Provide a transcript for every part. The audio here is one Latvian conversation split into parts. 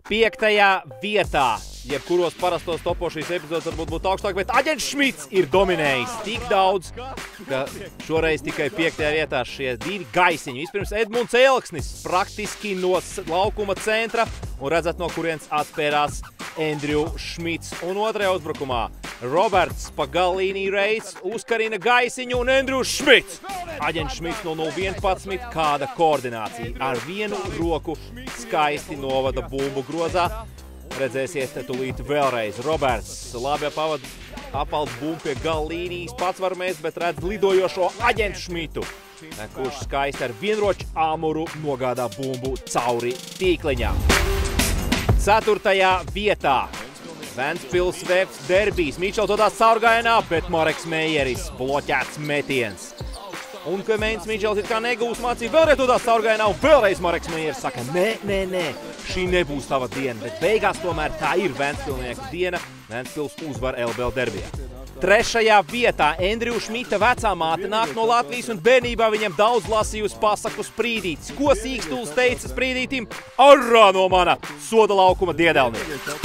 5. vietā. Jebkuros parastos topos šīs epizodes varbūt būtu augstāk, bet Aģents Šmits ir dominējis tik daudz, ka šoreiz tikai 5. vietā šie divi gaisiņi. Vispirms Edmunds Elksnis praktiski no laukuma centra un redzat, no kurienes atspērās Andrew Šmits. Un otrajā uzbrukumā Roberts pa galīniju reiz uzkarina gaisiņu un Andrew Šmits. Aģents Šmits no 0-11, kāda koordinācija. Ar vienu roku skaisti novada bumbu grozā. Redzēsiet tūlīt vēlreiz. Roberts labi apvalda bumbu pie galīnijas, pats var mest, bet redz lidojošo Aģentu Šmitu, kurš skaisti ar vienroču āmuru nogādā bumbu cauri tīkliņā. 4. vietā. Ventspils Vefs derbijs. Mičels dodās caurgājienā, bet Mareks Meijeris bloķēts metiens. Un ka Meins Mičels it kā negūs mācību, vēlreiz dodās caurgājienā un vēlreiz Mareks Meijeris saka, nē, šī nebūs tava diena, bet beigās tomēr tā ir Ventspilnieku diena. Ventspils uzvar LBL derbijā. 3. vietā Andrew Šmita vecā māte nāk no Latvijas un bērnībā viņam daudz lasījusi pasaku Sprīdītis. Ko Sīkstuls teica Sprīdītim? Arrā no mana soda laukuma diedelnieka!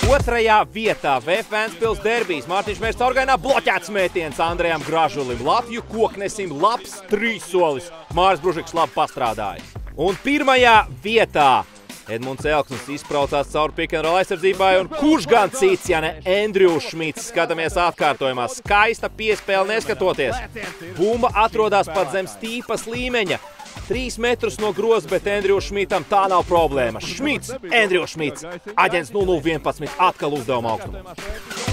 2. vietā VF Ventspils derbijs. Mārtiņš Mērs caurgājienā bloķēts metiens Andrejam Gražulim. Latviju koknesim labs 3 solis. Māris Bružiks labi pastrādājis. Un 1. vietā Edmunds Elksnis izbraucās cauri pick-and-roll aizsardzībai, un kurš gan cits, ja ne Andrew Šmits. Skatāmies atkārtojumā. Skaista piespēle neskatoties. Bumba atrodas pat zem stīpas līmeņa. 3 metrus no groza, bet Andrew Šmitam tā nav problēma. Šmits, Andrew Šmits, Aģents 0-11 atkal uzdevuma augstumā.